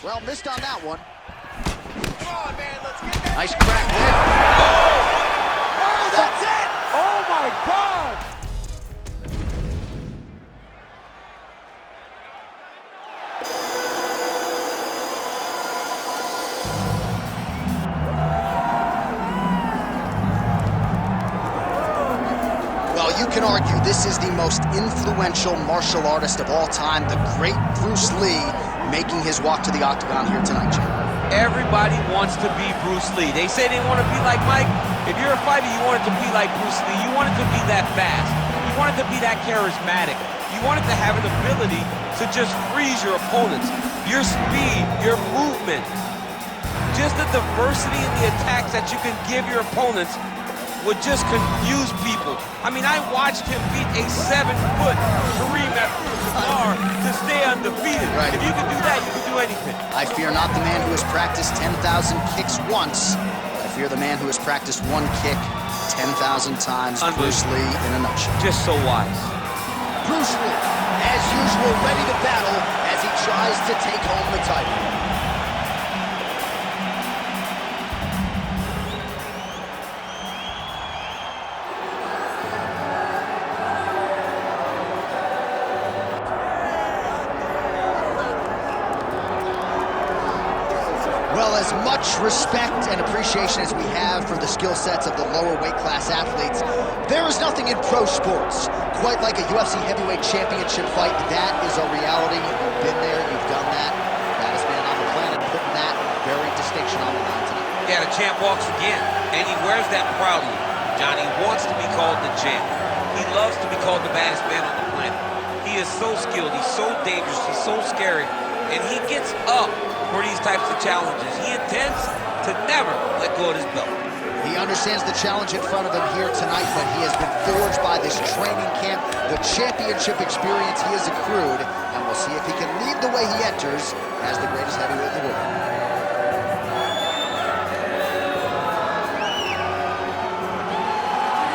Well, missed on that one. Come on, man, let's get that. Nice crack there. Oh, that's it! Oh my God! Well, you can argue this is the most influential martial artist of all time, the great Bruce Lee, making his walk to the Octagon here tonight, Jim. Everybody wants to be Bruce Lee. They say they want to be like Mike. If you're a fighter, you want it to be like Bruce Lee. You want it to be that fast. You want it to be that charismatic. You want it to have an ability to just freeze your opponents. Your speed, your movement, just the diversity in the attacks that you can give your opponents would just confuse people. I mean, I watched him beat a 7-foot Kareem Abdul-Jabbar to stay undefeated. Right. If you can do that, you can do anything. I fear not the man who has practiced 10,000 kicks once. I fear the man who has practiced one kick 10,000 times. Bruce Lee in a nutshell. Just so wise. Bruce Lee, as usual, ready to battle as he tries to take home the title. Well, as much respect and appreciation as we have for the skill sets of the lower weight class athletes, there is nothing in pro sports quite like a UFC heavyweight championship fight. That is a reality. You've been there, you've done that. Baddest man on the planet putting that very distinction on the line tonight. Yeah, the champ walks again, and he wears that proudly. Johnny wants to be called the champ. He loves to be called the baddest man on the planet. He is so skilled, he's so dangerous, he's so scary, and he gets up for these types of challenges. He intends to never let go of his belt. He understands the challenge in front of him here tonight, but he has been forged by this training camp, the championship experience he has accrued, and we'll see if he can lead the way he enters as the greatest heavyweight in the world.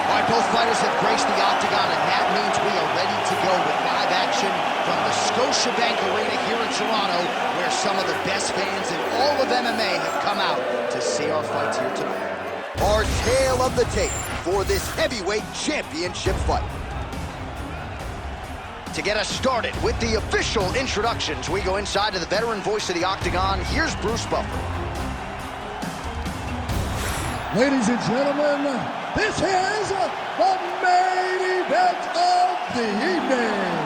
All right, both fighters have graced the Octagon, and that means we are ready to go with live action from the Scotiabank Arena here in Toronto, where some of the best fans in all of MMA have come out to see our fights here tonight. Our tale of the tape for this heavyweight championship fight. To get us started with the official introductions, we go inside to the veteran voice of the Octagon. Here's Bruce Buffer. Ladies and gentlemen, this is the main event of the evening.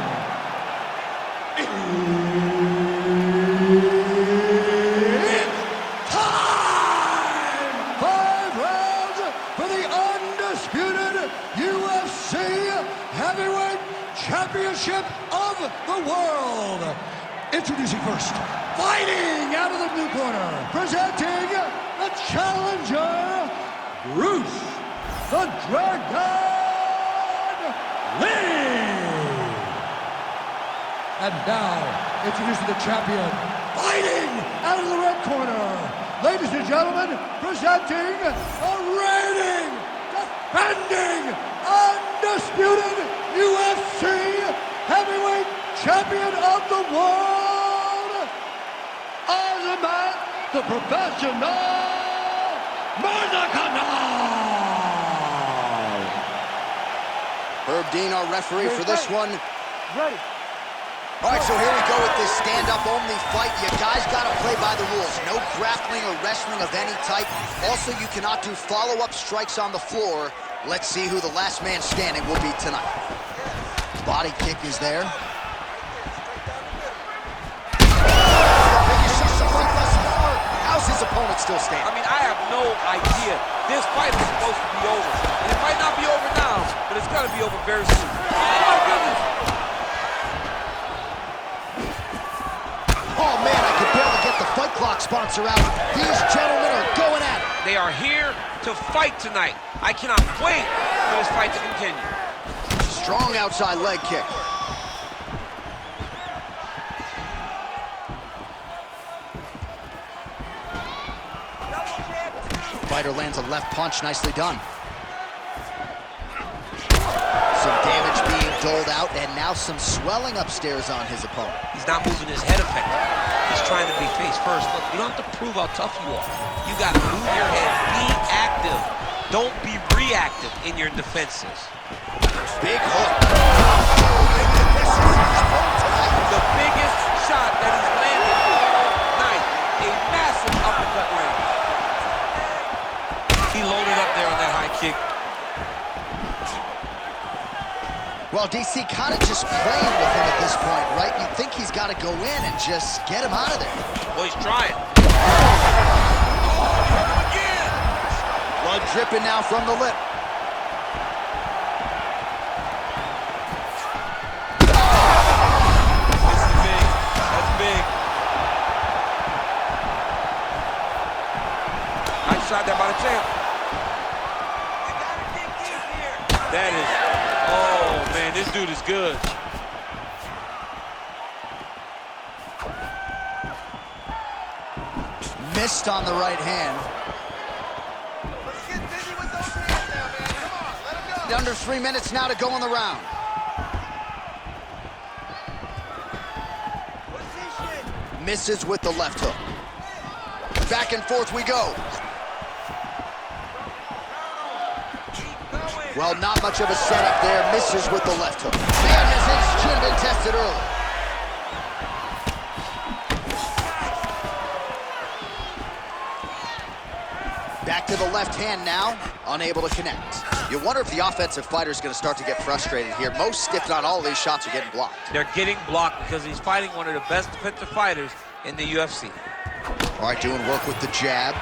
It's time! 5 rounds for the undisputed UFC Heavyweight Championship of the world. Introducing first, fighting out of the blue corner, presenting the challenger, Bruce the Dragon Lee. And now, introducing the champion, fighting out of the red corner, ladies and gentlemen, presenting the reigning, defending, undisputed UFC heavyweight champion of the world, Azamat the Professional Murzakanov. Herb Dean, our referee for this one. Ready. All right, so here we go with this stand-up-only fight. You guys got to play by the rules. No grappling or wrestling of any type. Also, you cannot do follow-up strikes on the floor. Let's see who the last man standing will be tonight. Body kick is there. How's his opponent still standing? I mean, I have no idea. This fight is supposed to be over. And it might not be over now, but it's going to be over very soon. Oh, my goodness. Oh, man, I could barely get the Fight Clock sponsor out. These gentlemen are going at it. They are here to fight tonight. I cannot wait for this fight to continue. Strong outside leg kick. Fighter lands a left punch, nicely done. Some damage being doled out, and now some swelling upstairs on his opponent. He's not moving his head effectively. He's trying to be face first. Look, you don't have to prove how tough you are. You got to move your head. Be active. Don't be reactive in your defenses. Big hook. The biggest shot that he's landed all night. A massive uppercut range. He loaded up there on that high kick. Well, DC kind of just playing with him at this point, right? You think he's got to go in and just get him out of there. Well, he's trying. Again! Blood dripping now from the lip. This is big. That's big. Nice shot there by the champ. You gotta dig deep here. That is... Oh, man, this dude is good. Missed on the right hand. Let's get busy with those hands now, man. Come on, let him go. Under 3 minutes now to go in the round. Position. Misses with the left hook. Back and forth we go. Well, not much of a setup there. Misses with the left hook. Man has his chin been tested early. Back to the left hand now. Unable to connect. You wonder if the offensive fighter is going to start to get frustrated here. Most, if not all, of these shots are getting blocked. They're getting blocked because he's fighting one of the best defensive fighters in the UFC. All right, doing work with the jab.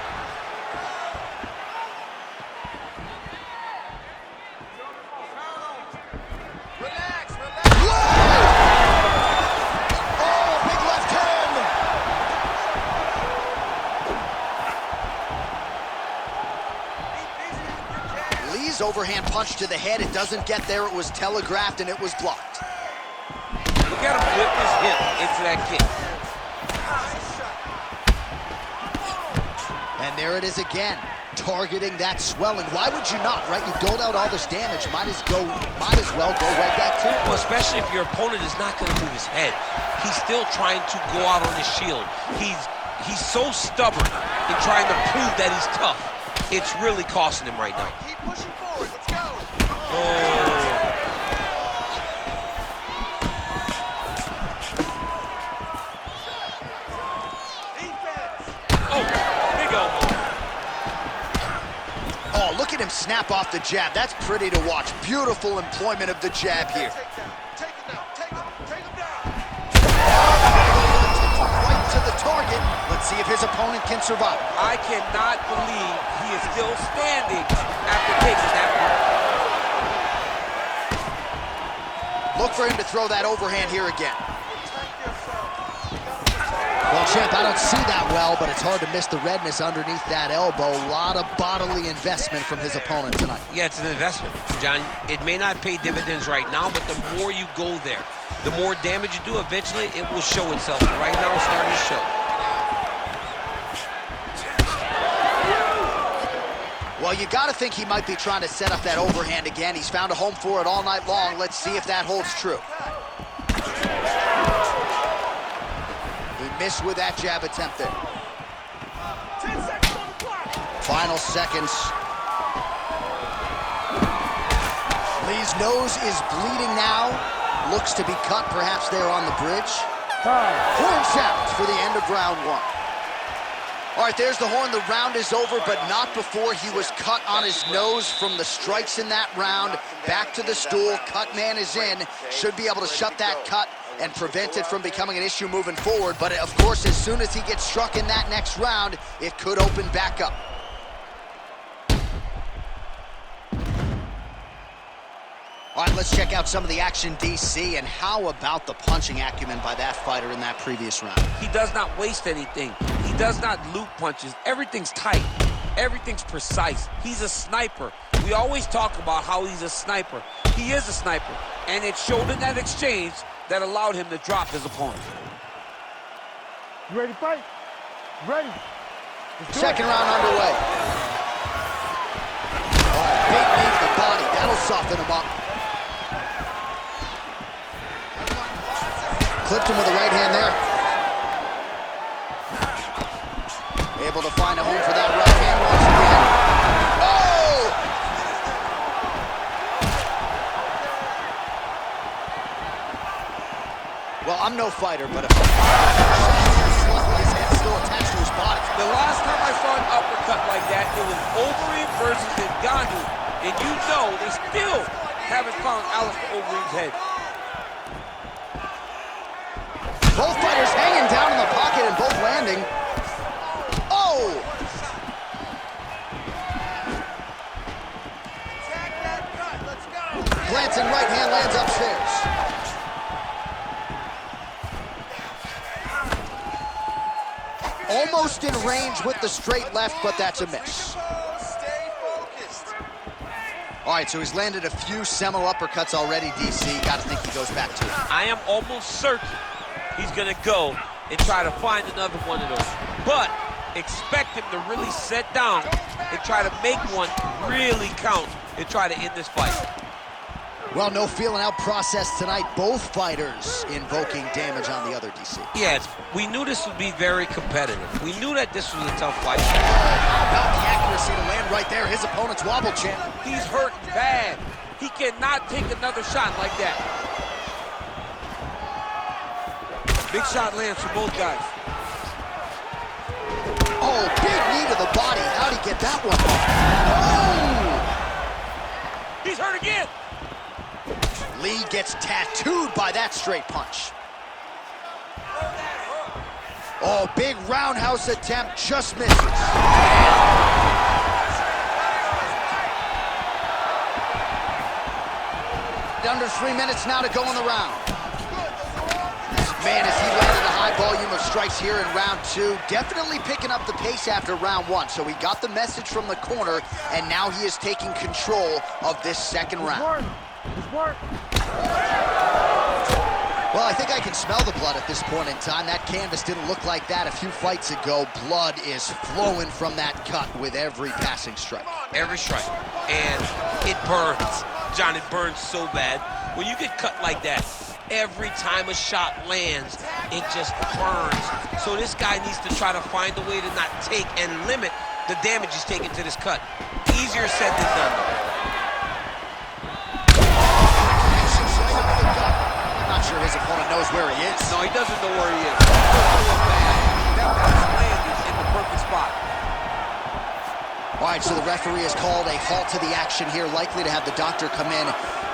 Relax, relax. Oh, big left hand! Lee's overhand punch to the head. It doesn't get there. It was telegraphed and it was blocked. Look at him whip his hip into that kick. And there it is again, targeting that swelling. Why would you not, right? You doled out all this damage. Might as well go right back to it. Well, especially if your opponent is not going to move his head. He's still trying to go out on his shield. He's so stubborn in trying to prove that he's tough. It's really costing him right now. Keep pushing forward. Let's go. Oh. Oh, look at him snap off the jab. That's pretty to watch. Beautiful employment of the jab here. Take him down. Take him down. Right to the target. Let's see if his opponent can survive. I cannot believe he is still standing after taking that punch. Look for him to throw that overhand here again. Well, champ, I don't see that well, but it's hard to miss the redness underneath that elbow. A lot of bodily investment from his opponent tonight. Yeah, it's an investment, John. It may not pay dividends right now, but the more you go there, the more damage you do, eventually it will show itself. Right now, it's starting to show. Well, you got to think he might be trying to set up that overhand again. He's found a home for it all night long. Let's see if that holds true. He missed with that jab attempt there. 10 seconds on the clock. Final seconds. Lee's nose is bleeding now. Looks to be cut, perhaps there on the bridge. Horn sounds for the end of round one. All right, there's the horn. The round is over, but not before he was cut on his nose from the strikes in that round. Back to the stool. Cut man is in. Should be able to shut that cut and prevent it from becoming an issue moving forward. But, of course, as soon as he gets struck in that next round, it could open back up. All right, let's check out some of the action, DC, and how about the punching acumen by that fighter in that previous round? He does not waste anything. He does not loop punches. Everything's tight. Everything's precise. He's a sniper. We always talk about how he's a sniper. He is a sniper, and it showed in that exchange that allowed him to drop his opponent. You ready to fight? Ready. Second round underway. Oh, big knee to the body. That'll soften him up. Clipped him with a right hand there. Able to find a home for that right hand once again. Oh! Well, I'm no fighter, but if his head's still attached to his body. The last time I saw an uppercut like that, it was Overeem versus Ngannou. And you know they still haven't found Alistair Overeem's head. Both fighters hanging down in the pocket and both landing. Oh! Attack that cut. Let's go. Glancing right hand lands upstairs. Almost in range with the straight left, but that's a miss. Stay focused. All right, so he's landed a few semo uppercuts already, DC. Got to think he goes back to it. I am almost certain he's gonna go and try to find another one of those. But expect him to really sit down and try to make one really count and try to end this fight. Well, no feeling out process tonight. Both fighters invoking damage on the other, DC. Yes, we knew this would be very competitive. We knew that this was a tough fight. How about the accuracy to land right there? His opponent's wobble champ. He's hurt bad. He cannot take another shot like that. Big shot lands for both guys. Oh, big knee to the body. How'd he get that one? Oh! He's hurt again. Lee gets tattooed by that straight punch. Oh, big roundhouse attempt, just misses. Under 3 minutes now to go in the round. Man, as he landed a high volume of strikes here in round 2, definitely picking up the pace after round 1. So he got the message from the corner, and now he is taking control of this second round. Well, I think I can smell the blood at this point in time. That canvas didn't look like that a few fights ago. Blood is flowing from that cut with every passing strike. Every strike. And it burns. John, it burns so bad. When you get cut like that, every time a shot lands, it just burns. So this guy needs to try to find a way to not take and limit the damage he's taking to this cut. Easier said than done. I'm not sure his opponent knows where he is. No, he doesn't know where he is. That was landed in the perfect spot. All right, so the referee has called a halt to the action here, likely to have the doctor come in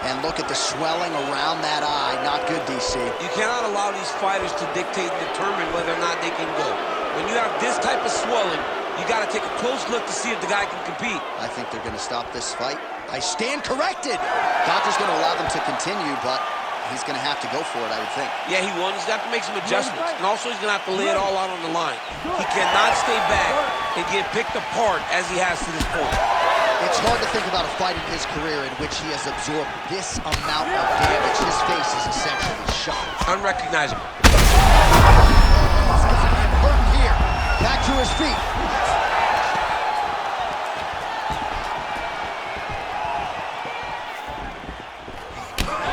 and look at the swelling around that eye. Not good, DC. You cannot allow these fighters to dictate and determine whether or not they can go. When you have this type of swelling, you got to take a close look to see if the guy can compete. I think they're going to stop this fight. I stand corrected. Doctor's going to allow them to continue, but he's going to have to go for it, I would think. Yeah, he will. He's going to have to make some adjustments. And also, he's going to have to lay it all out on the line. He cannot stay back and get picked apart as he has to this point. It's hard to think about a fight in his career in which he has absorbed this amount of damage. His face is essentially shot. Unrecognizable. He's got him hurt here. Back to his feet.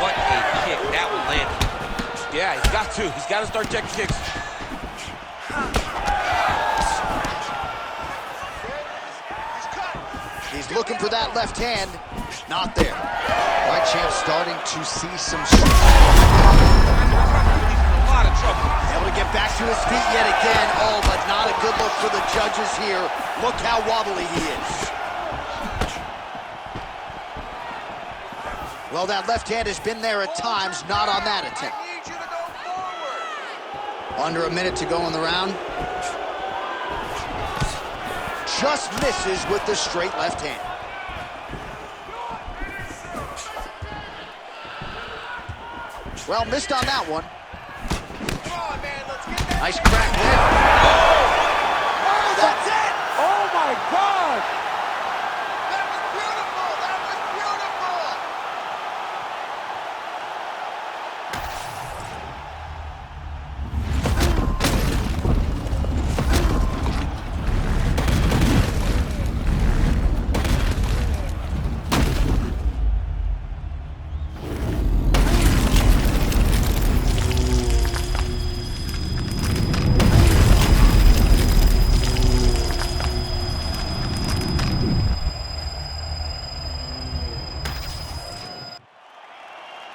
What a kick. That one landed. Yeah, he's got to. He's got to start checking kicks. He's looking for that left hand. Not there. Right champ starting to see some strength. He's in a lot of trouble. Able to get back to his feet yet again. Oh, but not a good look for the judges here. Look how wobbly he is. Well, that left hand has been there at times, not on that attempt. I need you to go forward. Under a minute to go in the round. Just misses with the straight left hand. Well, missed on that one. Come on, man, let's get that. Nice crack there. Oh, that's it! Oh, my God! That was beautiful. That was beautiful.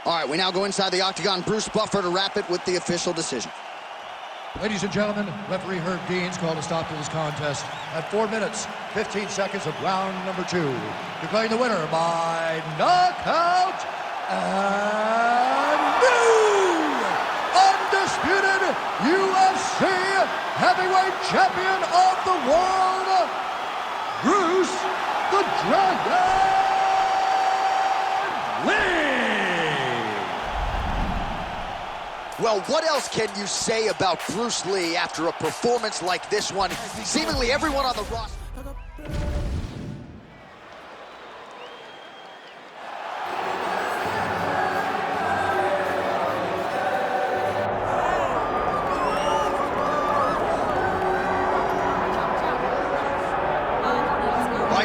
All right, we now go inside the Octagon. Bruce Buffer to wrap it with the official decision. Ladies and gentlemen, referee Herb Dean's called a stop to this contest at 4 minutes, 15 seconds of round number 2. Declaring the winner by knockout and new undisputed UFC heavyweight champion of the world, Bruce the Dragon Lee. Well, what else can you say about Bruce Lee after a performance like this one? Seemingly everyone on the roster.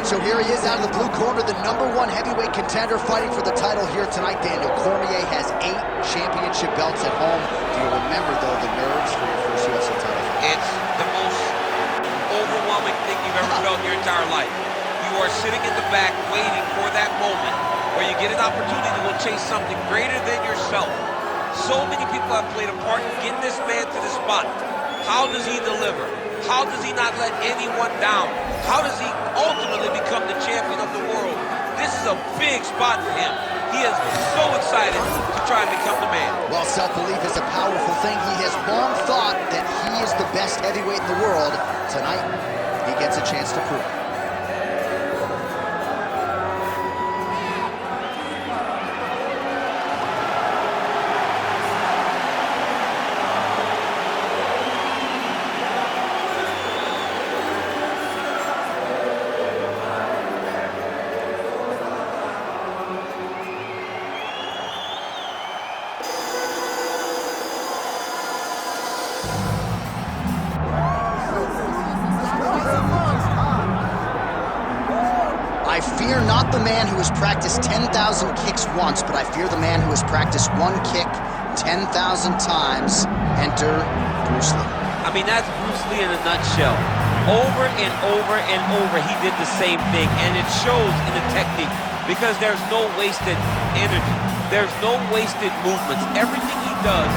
So here he is out of the blue corner, the #1 heavyweight contender fighting for the title here tonight. Daniel Cormier has 8 championship belts at home. Do you remember, though, the nerves for your first UFC title? It's the most overwhelming thing you've ever felt in your entire life. You are sitting in the back waiting for that moment where you get an opportunity to chase something greater than yourself. So many people have played a part in getting this man to this spot. How does he deliver? How does he not let anyone down? How does he ultimately become the champion of the world? This is a big spot for him. He is so excited to try and become the man. Well, self-belief is a powerful thing. He has long thought that he is the best heavyweight in the world. Tonight, he gets a chance to prove it. I fear not the man who has practiced 10,000 kicks once, but I fear the man who has practiced one kick 10,000 times. Enter Bruce Lee. I mean, that's Bruce Lee in a nutshell. Over and over and over, he did the same thing, and it shows in the technique because there's no wasted energy. There's no wasted movements. Everything he does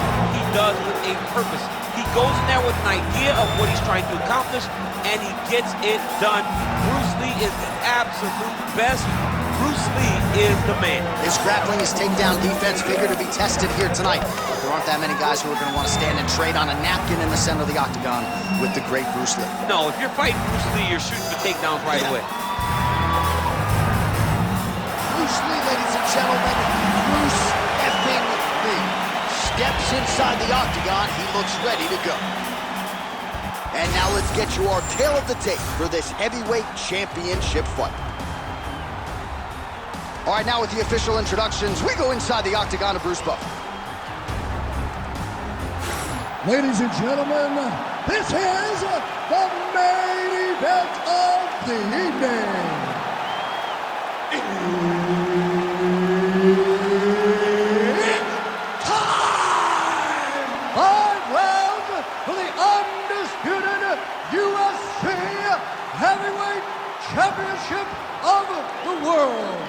with a purpose. He goes in there with an idea of what he's trying to accomplish, and he gets it done. Bruce Lee is the absolute best. Bruce Lee is the man. His grappling, his takedown defense figure to be tested here tonight. But there aren't that many guys who are going to want to stand and trade on a napkin in the center of the octagon with the great Bruce Lee. No, if you're fighting Bruce Lee, you're shooting for takedowns right away. Bruce Lee, ladies and gentlemen, Bruce effing Lee steps inside the octagon. He looks ready to go. And now let's get you our tale of the tape for this heavyweight championship fight. All right, now with the official introductions, we go inside the octagon of Bruce Buffer. Ladies and gentlemen, this is the main event of the evening. It's time! 5 rounds for the undisputed UFC Heavyweight Championship of the world.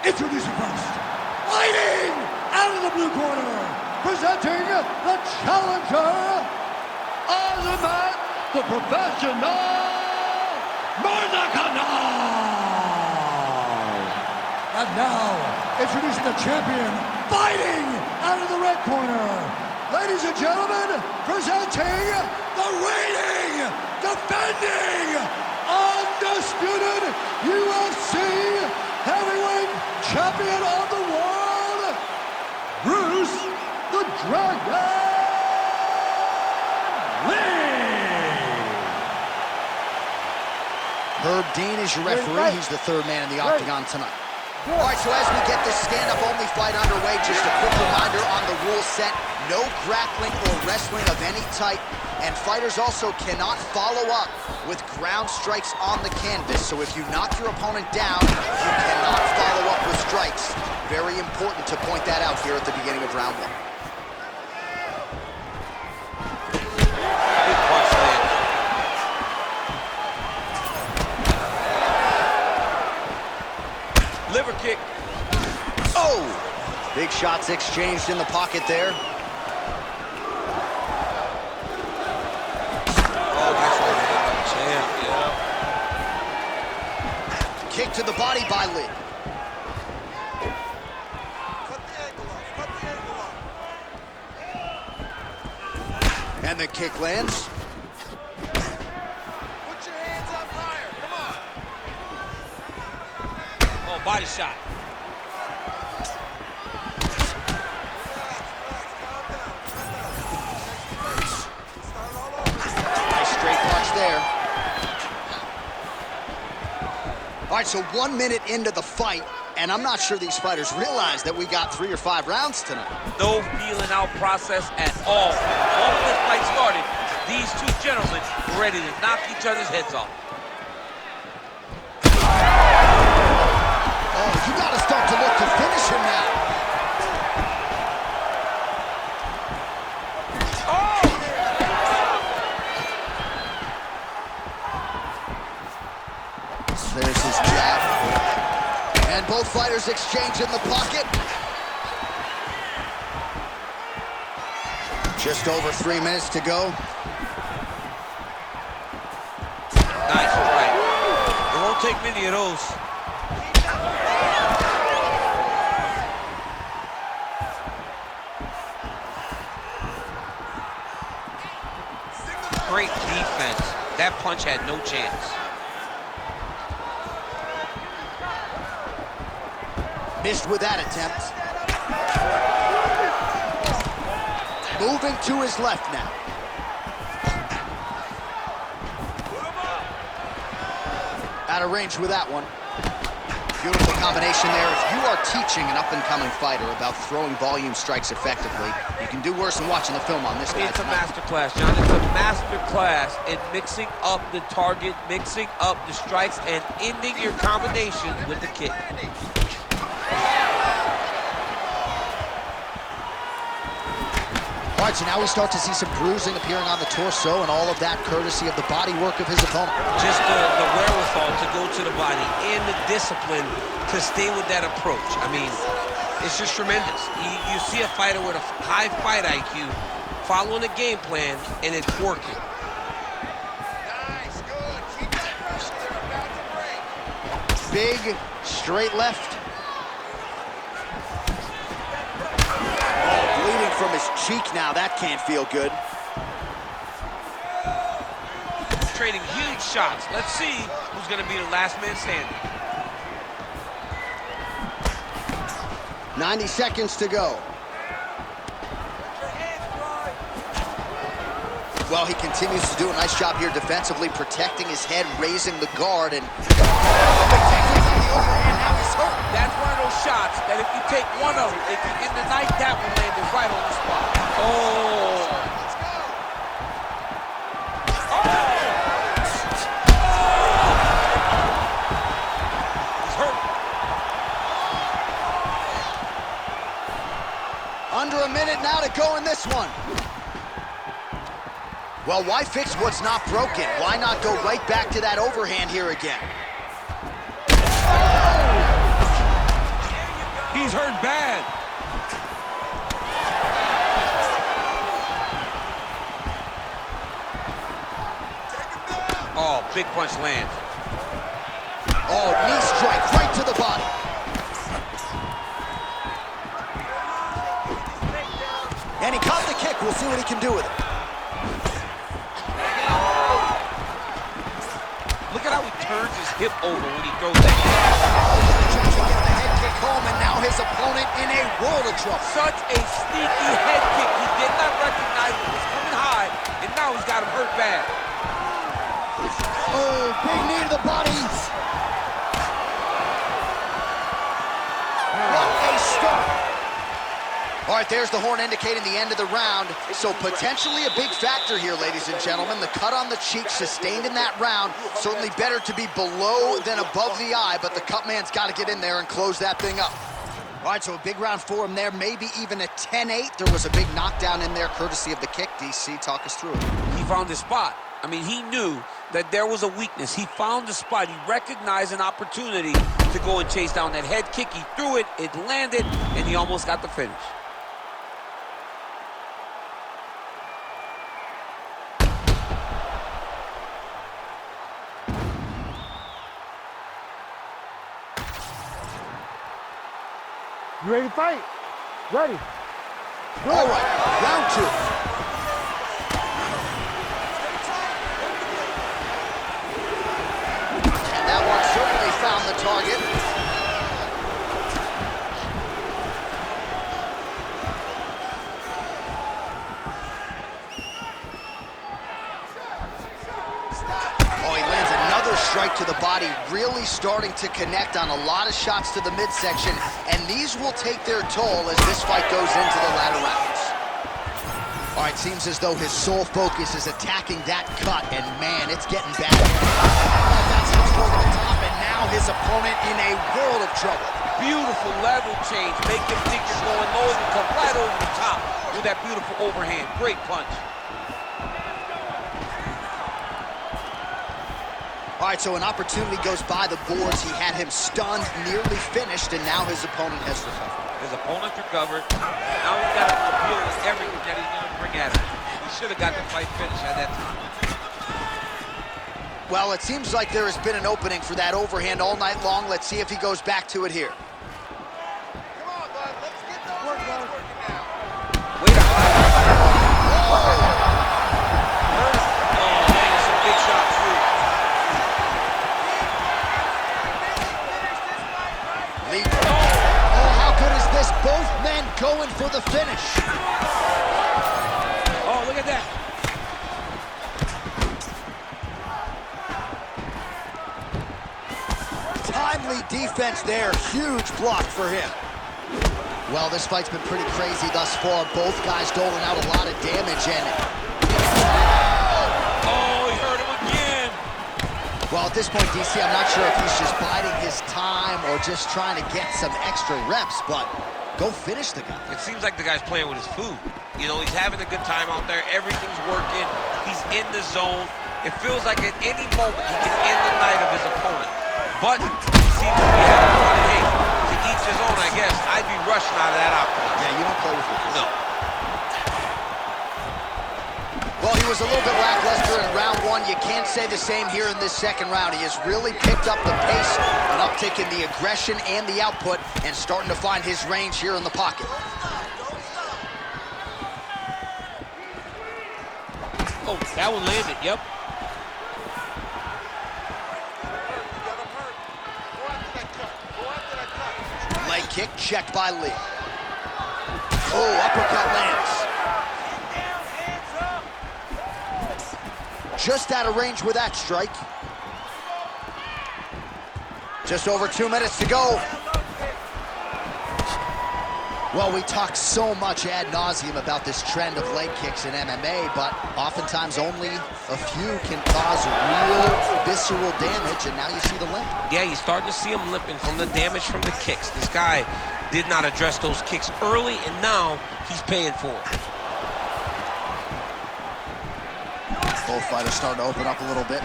Introducing first, fighting out of the blue corner, presenting the challenger, Azamat the Professional Murzakanov. And now, introducing the champion, fighting out of the red corner. Ladies and gentlemen, presenting the reigning, defending, undisputed UFC Heavyweight Champion of the world, Bruce the Dragon Lee. Herb Dean is your referee. He's the 3rd man in the octagon tonight. All right, so as we get this stand-up only fight underway, just a quick reminder on the rule set: no grappling or wrestling of any type, and fighters also cannot follow up with ground strikes on the canvas. So if you knock your opponent down, you cannot follow up with strikes. Very important to point that out here at the beginning of round 1. Big punch land. Liver kick. Oh! Big shots Shots exchanged in the pocket there. Oh, that's right. Champ, yeah. Kick to the body by Lee. Cut the ankle off. Cut the ankle off. And the kick lands. Put your hands up higher. Come on. Oh, body shot. There. All right, so 1 minute into the fight, and I'm not sure these fighters realize that we got 3 or 5 rounds tonight. No feeling out process at all. Once this fight started, these two gentlemen were ready to knock each other's heads off. Oh, you got to start to look to finish him now. There's his jab. And both fighters exchange in the pocket. Just over 3 minutes to go. Nice right. It won't take many of those. Great defense. That punch had no chance. Missed with that attempt. Moving to his left now. Out of range with that one. Beautiful combination there. If you are teaching an up-and-coming fighter about throwing volume strikes effectively, you can do worse than watching the film on this guy. It's a master class, John. It's a master class in mixing up the target, mixing up the strikes, and ending your combination with the kick. All right, so now we start to see some bruising appearing on the torso, and all of that courtesy of the body work of his opponent. Just the wherewithal to go to the body and the discipline to stay with that approach. I mean, it's just tremendous. You see a fighter with a high fight IQ following a game plan, and it's working. Nice, good. Keep that pressure. They're about to break. Big, straight left. From his cheek now, that can't feel good. Trading huge shots. Let's see who's going to be the last man standing. 90 seconds to go. Well, he continues to do a nice job here defensively, protecting his head, raising the guard, and That's one of those shots that if you take one of them, if you get the knife, that one landed right on the spot. Oh! Let's go. He's hurt. under a minute now to go in this one. Well, why fix what's not broken? Why not go right back to that overhand here again? He's hurt bad. Oh, big punch lands. Oh, knee strike right to the body. And he caught the kick. We'll see what he can do with it. Look at how he turns his hip over when he throws that. Tries to get the head kick home, and now his opponent in a world of trouble. Such a sneaky head kick. He did not recognize it was coming high, and now he's got him hurt bad. Oh, big knee to the body. What a start. All right, there's the horn indicating the end of the round. So potentially a big factor here, ladies and gentlemen. The cut on the cheek sustained in that round. Certainly better to be below than above the eye, but the cut man's got to get in there and close that thing up. All right, so a big round for him there, maybe even a 10-8. There was a big knockdown in there, courtesy of the kick. DC, talk us through it. He found his spot. I mean, he knew that there was a weakness. He found the spot. He recognized an opportunity to go and chase down that head kick. He threw it, it landed, and he almost got the finish. You ready to fight? Ready. All right, round 2. And that one certainly found the target. Oh, he lands another strike to the body, really starting to connect on a lot of shots to the midsection, and these will take their toll as this fight goes into the latter rounds. All right, seems as though his sole focus is attacking that cut, and man, it's getting bad. That's his for the top, and now his opponent in a world of trouble. Beautiful level change. Make him think you're going low and come right over the top with that beautiful overhand. Great punch. All right, so an opportunity goes by the boards. He had him stunned, nearly finished, and now his opponent has recovered. His opponent recovered. Now he's got to deal with everything that he's going to bring at him. He should have got the fight finished at that time. Well, it seems like there has been an opening for that overhand all night long. Let's see if he goes back to it here. Come on, bud. Let's get those hands working now. Wait a minute. Oh, man, it's a big shot, too. Oh, how good is this? Both men going for the finish. Oh, look at that. Timely defense there. Huge block for him. Well, this fight's been pretty crazy thus far. Both guys doling out a lot of damage, and Oh, he hurt him again. well, at this point, DC, I'm not sure if he's just biding his time or just trying to get some extra reps, but go finish the guy. It seems like the guy's playing with his food. You know, he's having a good time out there. Everything's working. He's in the zone. It feels like at any moment he can end the night of his opponent. But he seems to be having fun. Hey, to each his own, I guess. I'd be rushing out of that outcome. Yeah, you don't play with it. No. Well, he was a little bit lackluster in round 1. You can't say the same here in this second round. He has really picked up the pace, an uptick in the aggression and the output, and starting to find his range here in the pocket. Oh, that one landed, yep. Leg kick checked by Lee. Oh, uppercut lands. Just out of range with that strike. Just over 2 minutes to go. Well, we talk so much ad nauseum about this trend of leg kicks in MMA, but oftentimes only a few can cause real visceral damage, and now you see the limp. Yeah, you start to see him limping from the damage from the kicks. This guy did not address those kicks early, and now he's paying for it. Both fighters starting to open up a little bit.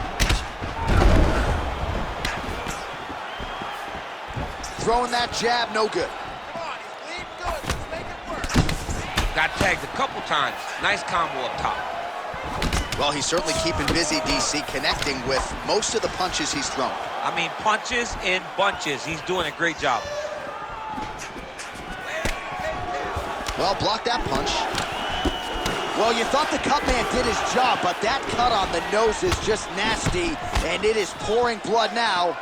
Throwing that jab, no good. Got tagged a couple times. Nice combo up top. Well, he's certainly keeping busy, DC, connecting with most of the punches he's thrown. I mean, punches in bunches. He's doing a great job. Well, block that punch. Well, you thought the cut man did his job, but that cut on the nose is just nasty, and it is pouring blood now.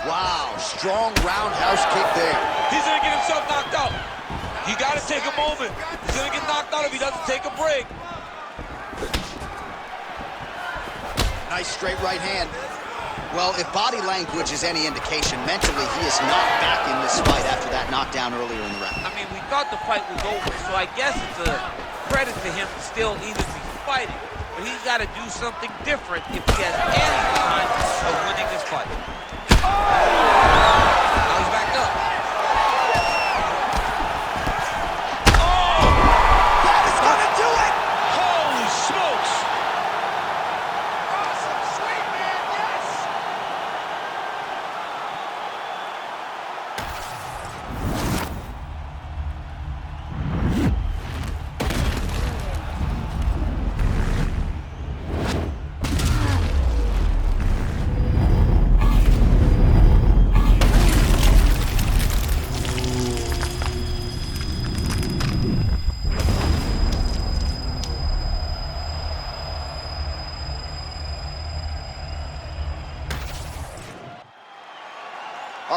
Wow, strong roundhouse kick there. He's gonna get himself knocked out. You gotta take a moment. He's gonna get knocked out if he doesn't take a break. Nice straight right hand. Well, if body language is any indication, mentally he is not back in this fight after that knockdown earlier in the round. I mean, we thought the fight was over, so I guess it's a credit to him to still even be fighting. But he's got to do something different if he has any chance of winning this fight. Now he's back up. That is gonna do it! Holy smokes!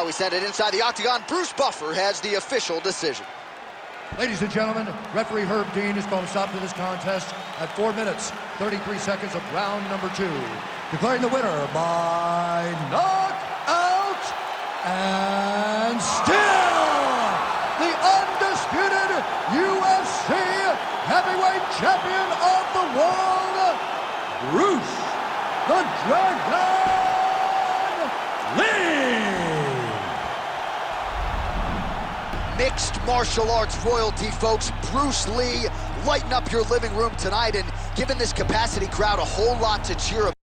we send it inside the Octagon. Bruce Buffer has the official decision. Ladies and gentlemen, referee Herb Dean has called a stop to this contest at 4 minutes, 33 seconds of round number 2. Declaring the winner by knockout and still the undisputed UFC heavyweight champion of the world, Bruce the Dragon Lee. Mixed martial arts royalty, folks. Bruce Lee, lighten up your living room tonight and giving this capacity crowd a whole lot to cheer about.